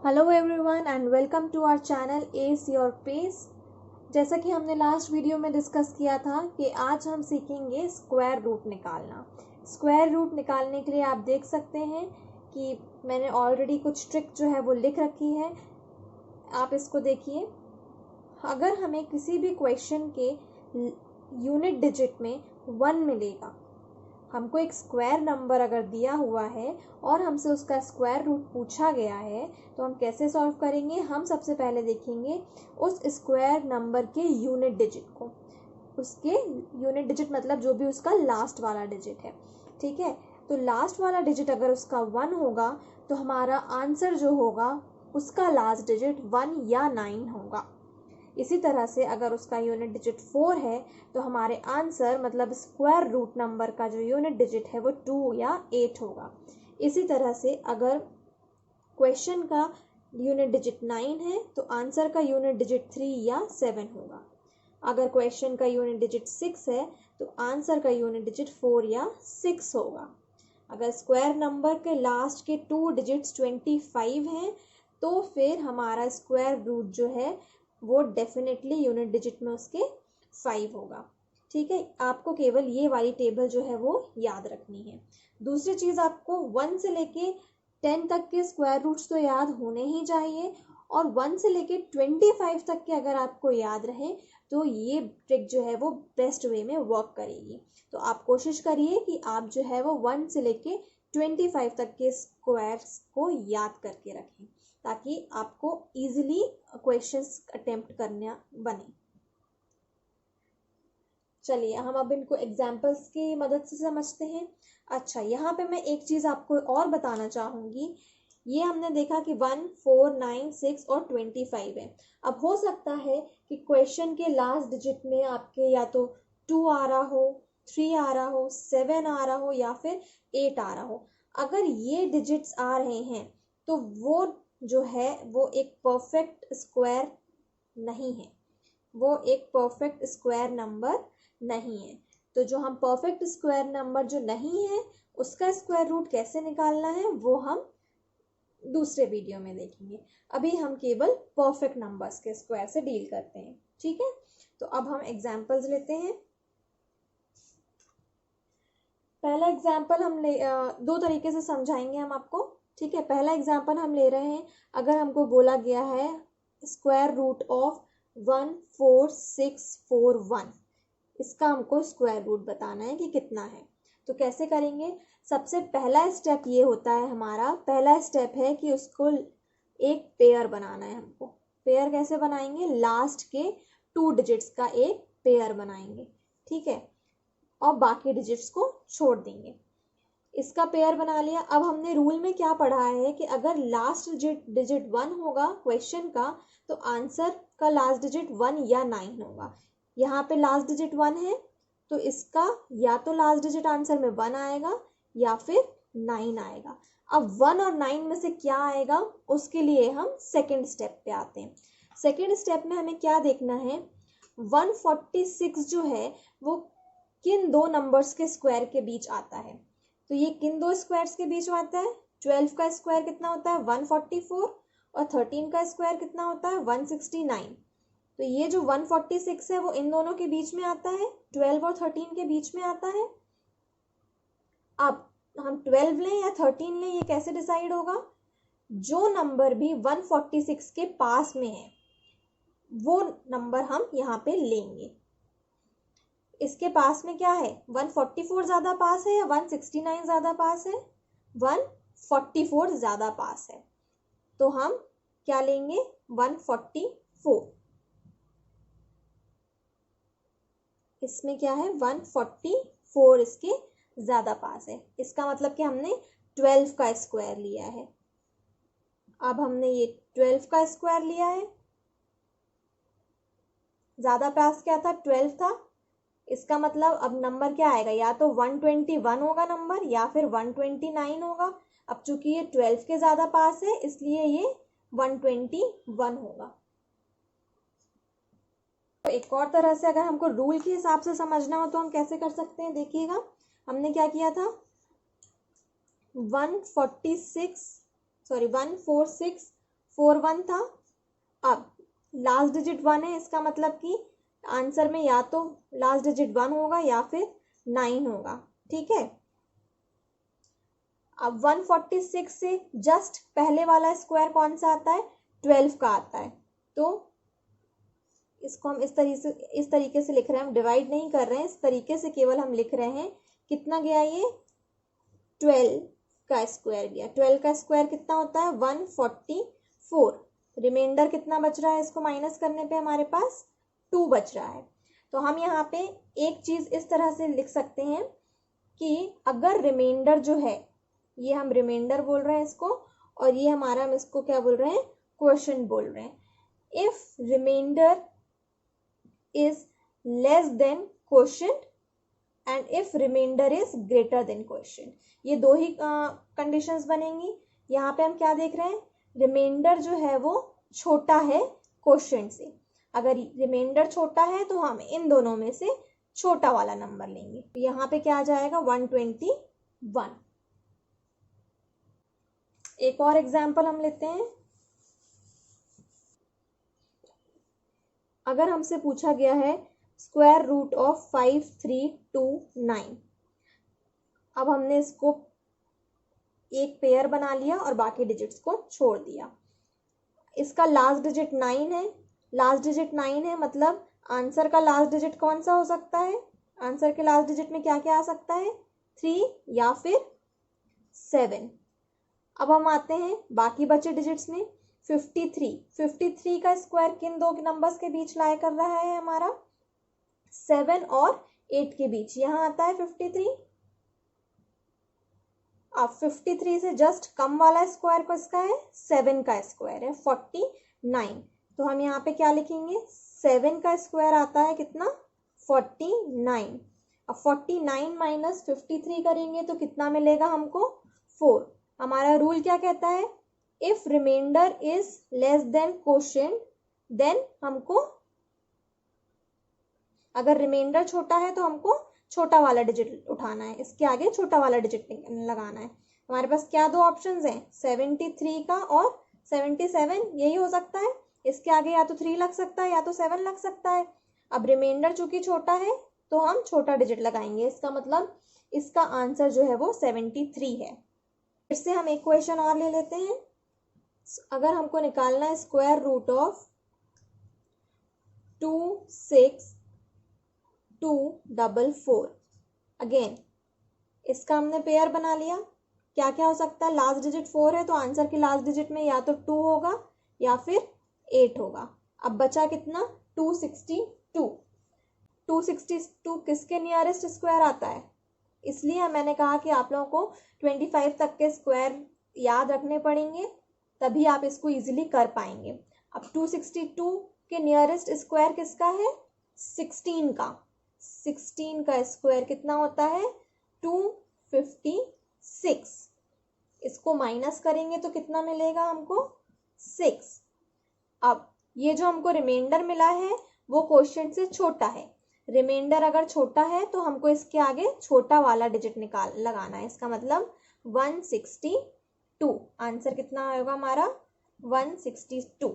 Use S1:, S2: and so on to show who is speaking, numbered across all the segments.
S1: Hello everyone and welcome to our channel ace your pace. जैसा कि हमने last video में डिस्कस किया था कि आज हम सीखेंगे स्क्वायर रूट निकालना। स्क्वायर रूट निकालने के लिए आप देख सकते हैं कि मैंने ऑलरेडी कुछ ट्रिक जो है वो लिख रखी है, आप इसको देखिए। अगर हमें किसी भी क्वेश्चन के यूनिट डिजिट में 1 मिलेगा, हमको एक स्क्वायर नंबर अगर दिया हुआ है और हमसे उसका स्क्वायर रूट पूछा गया है तो हम कैसे सॉल्व करेंगे। हम सबसे पहले देखेंगे उस स्क्वायर नंबर के यूनिट डिजिट को, उसके यूनिट डिजिट मतलब जो भी उसका लास्ट वाला डिजिट है, ठीक है। तो लास्ट वाला डिजिट अगर उसका 1 होगा तो हमारा आंसर जो होगा उसका लास्ट डिजिट 1 या 9 होगा। इसी तरह से अगर उसका यूनिट डिजिट 4 है तो हमारे आंसर मतलब स्क्वायर रूट नंबर का जो यूनिट डिजिट है वो 2 या 8 होगा। इसी तरह से अगर क्वेश्चन का यूनिट डिजिट 9 है तो आंसर का यूनिट डिजिट 3 या 7 होगा। अगर क्वेश्चन का यूनिट डिजिट 6 है तो आंसर का यूनिट डिजिट 4 या 6 होगा। अगर स्क्वायर नंबर के लास्ट के 2 डिजिट्स 25 हैं तो फिर हमारा स्क्वायर रूट जो है वो डेफिनेटली यूनिट डिजिट में उसके 5 होगा, ठीक है। आपको केवल ये वाली टेबल जो है वो याद रखनी है। दूसरी चीज़, आपको 1 से लेके 10 तक के स्क्वायर रूट्स तो याद होने ही चाहिए, और 1 से लेके 25 तक के अगर आपको याद रहे तो ये ट्रिक जो है वो बेस्ट वे में वर्क करेगी। तो आप कोशिश करिए कि आप जो है वो 1 से लेके 25 तक के स्क्वायर्स को याद करके रखें ताकि आपको इजीली क्वेश्चंस अटेम्प्ट करना बने। चलिए हम अब इनको एग्जाम्पल्स की मदद से समझते हैं। अच्छा, यहाँ पे मैं एक चीज़ आपको और बताना चाहूँगी। ये हमने देखा कि 1, 4, 9, 6 और 25 है। अब हो सकता है कि क्वेश्चन के लास्ट डिजिट में आपके या तो 2 आ रहा हो, 3 आ रहा हो, 7 आ रहा हो या फिर 8 आ रहा हो। अगर ये डिजिट्स आ रहे हैं तो वो जो है वो एक परफेक्ट स्क्वायर नहीं है, वो एक परफेक्ट स्क्वायर नंबर नहीं है। तो जो हम परफेक्ट स्क्वायर नंबर जो नहीं है उसका स्क्वायर रूट कैसे निकालना है वो हम दूसरे वीडियो में देखेंगे। अभी हम केवल परफेक्ट नंबर्स के स्क्वायर से डील करते हैं, ठीक है। तो अब हम एग्जांपल्स लेते हैं। पहला एग्जांपल हम दो तरीके से समझाएंगे हम आपको, ठीक है। पहला एग्जांपल हम ले रहे हैं, अगर हमको बोला गया है स्क्वायर रूट ऑफ 14641, इसका हमको स्क्वायर रूट बताना है कि कितना है। तो कैसे करेंगे? सबसे पहला स्टेप ये होता है, हमारा पहला स्टेप है कि उसको एक पेयर बनाना है। हमको पेयर कैसे बनाएंगे? लास्ट के 2 डिजिट्स का एक पेयर बनाएंगे, ठीक है, और बाकी डिजिट्स को छोड़ देंगे। इसका पेयर बना लिया। अब हमने रूल में क्या पढ़ा है कि अगर लास्ट डिजिट 1 होगा क्वेश्चन का तो आंसर का लास्ट डिजिट 1 या 9 होगा। यहाँ पे लास्ट डिजिट 1 है तो इसका या तो लास्ट डिजिट आंसर में 1 आएगा या फिर 9 आएगा। अब 1 और 9 में से क्या आएगा उसके लिए हम सेकेंड स्टेप पे आते हैं। सेकेंड स्टेप में हमें क्या देखना है, 146 जो है वो किन दो नंबर्स के स्क्वायर के बीच आता है। तो ये किन दो स्क्वायर्स के बीच में आता है? 12 का स्क्वायर कितना होता है? 144, और 13 का स्क्वायर कितना होता है? 169। तो ये जो 146 है वो इन दोनों के बीच में आता है, 12 और 13 के बीच में आता है। अब हम 12 लें या 13 लें, ये कैसे डिसाइड होगा? जो नंबर भी 146 के पास में है वो नंबर हम यहाँ पे लेंगे। इसके पास में क्या है? 144 ज़्यादा पास है या 169 ज़्यादा पास है? 144 ज़्यादा पास है, तो हम क्या लेंगे? 144। इसमें क्या है? 144 इसके ज़्यादा पास है। इसका मतलब कि हमने 12 का स्क्वायर लिया है। अब हमने ये 12 का स्क्वायर लिया है, ज़्यादा पास क्या था? 12 था। इसका मतलब अब नंबर क्या आएगा? या तो 121 होगा नंबर या फिर 129 होगा। अब चूंकि ये 12 के ज़्यादा पास है इसलिए ये 121 होगा। तो एक और तरह से अगर हमको रूल के हिसाब से समझना हो तो हम कैसे कर सकते हैं? देखिएगा, हमने क्या किया था, 146 4 1 था। अब लास्ट डिजिट 1 है, इसका मतलब कि आंसर में या तो लास्ट डिजिट 1 होगा या फिर 9 होगा। ठीक है, अब 146 से जस्ट पहले वाला स्क्वायर कौन सा आता है, 12 का आता है। तो इसको हम इस तरीके से लिख रहे हैं, हम डिवाइड नहीं कर रहे हैं, इस तरीके से केवल हम लिख रहे हैं। कितना गया ये, 12 का स्क्वायर गया। 12 का स्क्वायर कितना होता है, 144। रिमाइंडर कितना बच रहा है, इसको माइनस करने पे हमारे पास 2 बच रहा है। तो हम यहाँ पे एक चीज इस तरह से लिख सकते हैं कि अगर रिमाइंडर जो है, ये हम रिमाइंडर बोल रहे हैं इसको, और ये हमारा, हम इसको क्या बोल रहे हैं, क्वोशिएंट बोल रहे हैं। If remainder is less than quotient and if remainder is greater than quotient, ये दो ही कंडीशंस बनेंगी। यहाँ पे हम क्या देख रहे हैं, रिमाइंडर जो है वो छोटा है क्वोशिएंट से। अगर रिमाइंडर छोटा है तो हम इन दोनों में से छोटा वाला नंबर लेंगे। तो यहाँ पे क्या आ जाएगा, 121। एक और एग्जाम्पल हम लेते हैं। अगर हमसे पूछा गया है स्क्वायर रूट ऑफ 5329, अब हमने इसको एक पेयर बना लिया और बाकी डिजिट्स को छोड़ दिया। इसका लास्ट डिजिट 9 है, लास्ट डिजिट 9 है, मतलब आंसर का लास्ट डिजिट कौन सा हो सकता है, आंसर के लास्ट डिजिट में क्या क्या आ सकता है, 3 या फिर 7। अब हम आते हैं बाकी बचे डिजिट्स में। 53 का स्क्वायर किन दो नंबर्स के बीच लाई कर रहा है हमारा, 7 और 8 के बीच। यहाँ आता है 53। अब 53 से जस्ट कम वाला स्क्वायर किसका है, 7 का स्क्वायर है, 49। तो हम यहाँ पे क्या लिखेंगे, 7 का स्क्वायर आता है कितना, 49। अब 49 माइनस 53 करेंगे तो कितना मिलेगा हमको, 4। हमारा रूल क्या कहता है, if remainder is less than quotient then हमको, अगर रिमाइंडर छोटा है तो हमको छोटा वाला डिजिट उठाना है, इसके आगे छोटा वाला डिजिट लगाना है। हमारे पास क्या दो ऑप्शंस हैं, 73 का और 77, यही हो सकता है। इसके आगे या तो 3 लग सकता है या तो 7 लग सकता है। अब रिमाइंडर चूंकि छोटा है तो हम छोटा डिजिट लगाएंगे, इसका मतलब इसका आंसर जो है वो 73 है। फिर से हम एक क्वेश्चन और ले लेते हैं। अगर हमको निकालना है स्क्वायर रूट ऑफ 26244, अगेन इसका हमने पेयर बना लिया। क्या क्या हो सकता है, लास्ट डिजिट 4 है तो आंसर के लास्ट डिजिट में या तो 2 होगा या फिर 8 होगा। अब बचा कितना, 262। 262 किसके नियरेस्ट स्क्वायर आता है, इसलिए मैंने कहा कि आप लोगों को 25 तक के स्क्वायर याद रखने पड़ेंगे, तभी आप इसको इजीली कर पाएंगे। अब 262 के नियरेस्ट स्क्वायर किसका है, 16 का। 16 का स्क्वायर कितना होता है, 256। इसको माइनस करेंगे तो कितना मिलेगा हमको, 6। अब ये जो हमको रिमाइंडर मिला है वो क्वोशिएंट से छोटा है। रिमाइंडर अगर छोटा है तो हमको इसके आगे छोटा वाला डिजिट लगाना है, इसका मतलब 162। आंसर कितना होगा हमारा, 162।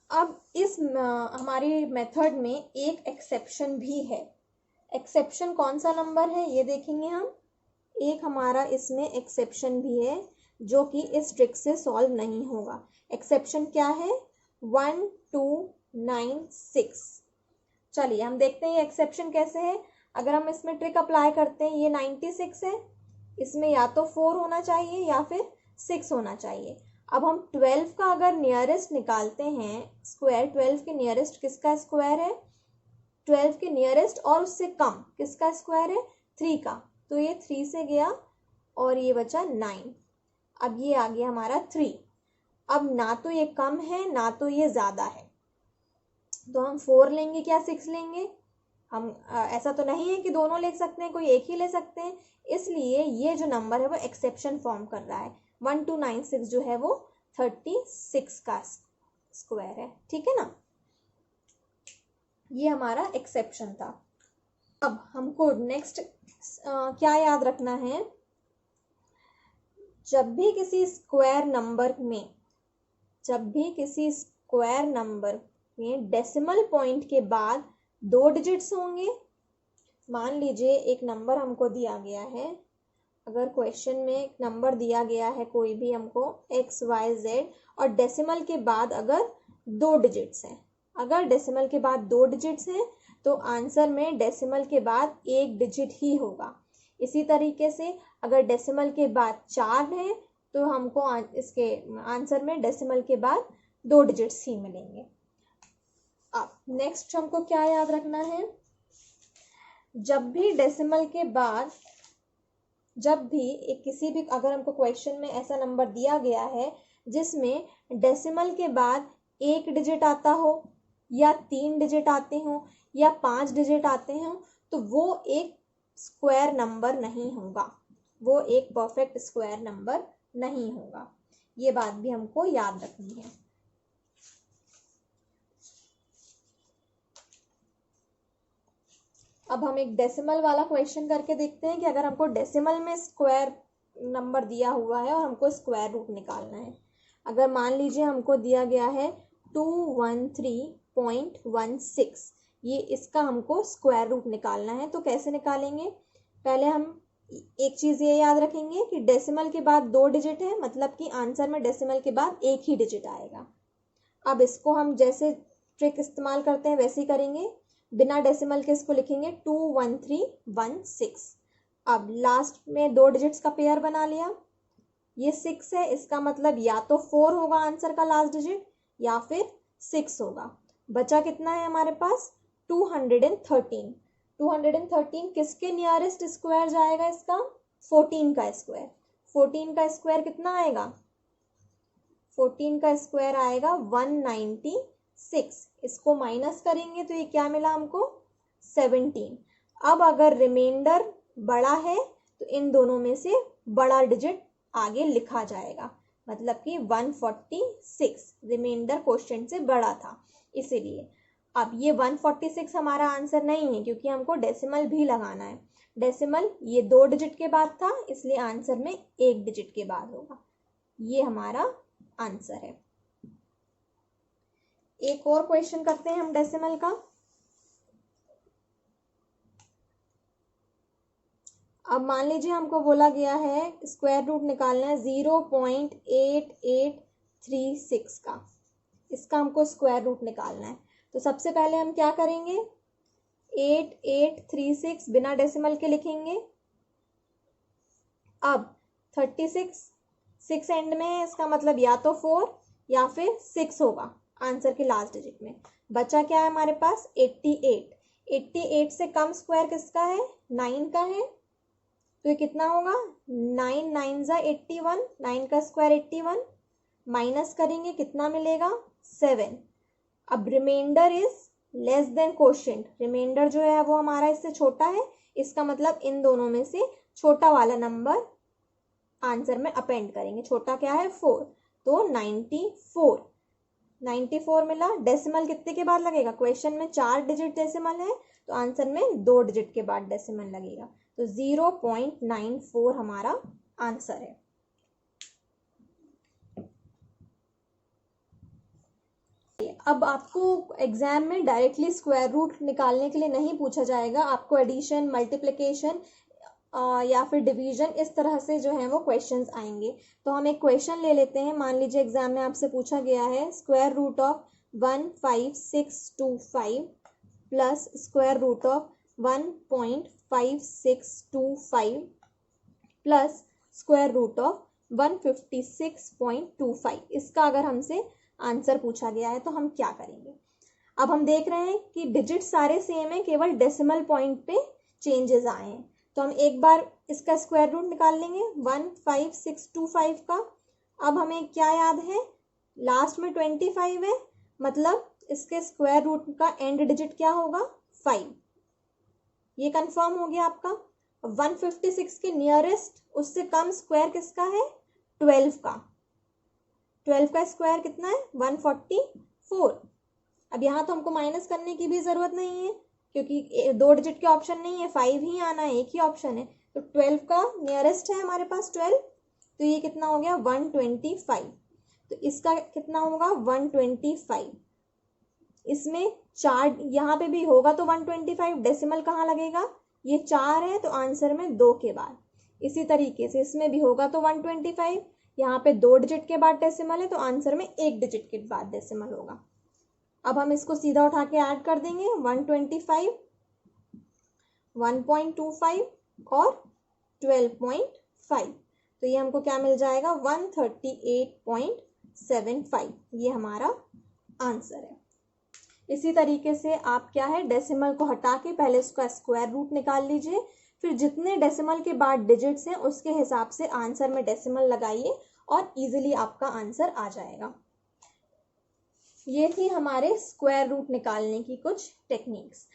S1: अब इस हमारी मेथड में एक एक्सेप्शन भी है। एक्सेप्शन कौन सा नंबर है ये देखेंगे हम। एक हमारा इसमें एक्सेप्शन भी है जो कि इस ट्रिक से सॉल्व नहीं होगा। एक्सेप्शन क्या है, 1296। चलिए हम देखते हैं ये एक्सेप्शन कैसे है। अगर हम इसमें ट्रिक अप्लाई करते हैं, ये 96 है, इसमें या तो 4 होना चाहिए या फिर 6 होना चाहिए। अब हम 12 का अगर नियरेस्ट निकालते हैं स्क्वायर, 12 के नियरेस्ट किसका स्क्वायर है, 12 के नियरेस्ट और उससे कम किसका स्क्वायर है, 3 का। तो ये 3 से गया और ये बचा 9। अब ये आ गया हमारा 3। अब ना तो ये कम है ना तो ये ज़्यादा है, तो हम 4 लेंगे क्या 6 लेंगे, हम ऐसा तो नहीं है कि दोनों ले सकते हैं, कोई एक ही ले सकते हैं। इसलिए ये जो नंबर है वो एक्सेप्शन फॉर्म कर रहा है। 1296 जो है वो 36 का स्क्वायर है, ठीक है ना। ये हमारा एक्सेप्शन था। अब हमको नेक्स्ट क्या याद रखना है, जब भी किसी स्क्वायर नंबर में जब भी किसी स्क्वायर नंबर में डेसिमल पॉइंट के बाद 2 डिजिट्स होंगे, मान लीजिए एक नंबर हमको दिया गया है, अगर क्वेश्चन में एक नंबर दिया गया है कोई भी हमको XYZ और डेसिमल के बाद अगर 2 डिजिट्स हैं, अगर डेसिमल के बाद 2 डिजिट्स हैं तो आंसर में डेसिमल के बाद 1 डिजिट ही होगा। इसी तरीके से अगर डेसिमल के बाद 4 है तो हमको इसके आंसर में डेसिमल के बाद 2 डिजिट्स ही मिलेंगे। अब नेक्स्ट हमको क्या याद रखना है, जब भी डेसिमल के बाद, जब भी एक किसी भी, अगर हमको क्वेश्चन में ऐसा नंबर दिया गया है जिसमें डेसिमल के बाद 1 डिजिट आता हो या 3 डिजिट आते हो या 5 डिजिट आते हो, तो वो एक स्क्वायर नंबर नहीं होगा, वो एक परफेक्ट स्क्वायर नंबर नहीं होगा। ये बात भी हमको याद रखनी है। अब हम एक डेसिमल वाला क्वेश्चन करके देखते हैं कि अगर हमको डेसिमल में स्क्वायर नंबर दिया हुआ है और हमको स्क्वायर रूट निकालना है। अगर मान लीजिए हमको दिया गया है 213.16, ये इसका हमको स्क्वायर रूट निकालना है, तो कैसे निकालेंगे? पहले हम एक चीज़ ये याद रखेंगे कि डेसिमल के बाद 2 डिजिट है, मतलब कि आंसर में डेसिमल के बाद 1 ही डिजिट आएगा। अब इसको हम जैसे ट्रिक इस्तेमाल करते हैं वैसे ही करेंगे, बिना डेसिमल के इसको लिखेंगे 21316। अब लास्ट में 2 डिजिट्स का पेयर बना लिया, ये 6 है, इसका मतलब या तो 4 होगा आंसर का लास्ट डिजिट या फिर 6 होगा। बचा कितना है हमारे पास? 213। 213 किसके नियरेस्ट स्क्वायर जाएगा? इसका 14 का स्क्वायर। 14 का स्क्वायर कितना आएगा? 14 का स्क्वायर आएगा 196। इसको माइनस करेंगे तो ये क्या मिला हमको? 17। अब अगर रिमाइंडर बड़ा है तो इन दोनों में से बड़ा डिजिट आगे लिखा जाएगा, मतलब कि 146 रिमाइंडर क्वेश्चन से बड़ा था इसीलिए। अब ये 146 हमारा आंसर नहीं है क्योंकि हमको डेसिमल भी लगाना है। डेसिमल ये 2 डिजिट के बाद था इसलिए आंसर में 1 डिजिट के बाद होगा। ये हमारा आंसर है। एक और क्वेश्चन करते हैं हम डेसिमल का। अब मान लीजिए हमको बोला गया है स्क्वायर रूट निकालना है 0.8836 का, इसका हमको स्क्वायर रूट निकालना है। तो सबसे पहले हम क्या करेंगे? 8836 बिना डेसिमल के लिखेंगे। अब 36 6 एंड में है, इसका मतलब या तो 4 या फिर 6 होगा आंसर के लास्ट डिजिट में। बचा क्या है हमारे पास? 88। 88 से कम स्क्वायर किसका है? 9 का है, तो ये कितना होगा? 9 9 ज़ा 81, 9 का स्क्वायर 81, माइनस करेंगे कितना मिलेगा? 7। अब remainder is less than quotient, remainder जो है वो हमारा इससे छोटा है, इसका मतलब इन दोनों में से छोटा वाला नंबर आंसर में अपेंड करेंगे। छोटा क्या है? 4, तो 94। 94 मिला। डेसिमल कितने के बाद लगेगा? क्वेश्चन में 4 डिजिट डेसिमल है तो आंसर में 2 डिजिट के बाद डेसिमल लगेगा, तो 0.94 हमारा आंसर है। अब आपको एग्जाम में डायरेक्टली स्क्वायर रूट निकालने के लिए नहीं पूछा जाएगा, आपको एडिशन, मल्टीप्लिकेशन या फिर डिवीजन इस तरह से जो है वो क्वेश्चंस आएंगे। तो हम एक क्वेश्चन ले लेते हैं। मान लीजिए एग्जाम में आपसे पूछा गया है square root of 15625 plus square root of 1.5625 plus square root of 156.25। इसका अगर हमसे आंसर पूछा गया है तो हम क्या करेंगे? अब हम देख रहे हैं कि डिजिट सारे सेम है, केवल डेसिमल पॉइंट पे चेंजेस आए हैं। तो हम एक बार इसका स्क्वायर रूट निकाल लेंगे 15625 का। अब हमें क्या याद है? लास्ट में 25 है, मतलब इसके स्क्वायर रूट का एंड डिजिट क्या होगा? 5। ये कंफर्म हो गया आपका। 156 के नियरेस्ट उससे कम स्क्वायर किसका है? 12 का। 12 का स्क्वायर कितना है? 144। अब यहाँ तो हमको माइनस करने की भी ज़रूरत नहीं है क्योंकि 2 डिजिट के ऑप्शन नहीं है, 5 ही आना है, एक ही ऑप्शन है। तो 12 का नियरेस्ट है हमारे पास 12, तो ये कितना हो गया? 125। तो इसका कितना होगा 125। इसमें 4 यहाँ पे भी होगा तो 125, डेसिमल कहाँ लगेगा, ये 4 है तो आंसर में 2 के बाद। इसी तरीके से इसमें भी होगा तो 125, यहाँ पे 2 डिजिट के बाद डेसिमल है तो आंसर में 1 डिजिट के बाद डेसिमल होगा। अब हम इसको सीधा उठा के ऐड कर देंगे 125, 1.25 और 12.5, तो ये हमको क्या मिल जाएगा 138.75, ये हमारा आंसर है। इसी तरीके से आप क्या है डेसिमल को हटा के पहले इसका स्क्वायर रूट निकाल लीजिए, फिर जितने डेसिमल के बाद डिजिट्स हैं उसके हिसाब से आंसर में डेसिमल लगाइए और इजीली आपका आंसर आ जाएगा। ये थी हमारे स्क्वायर रूट निकालने की कुछ टेक्निक्स।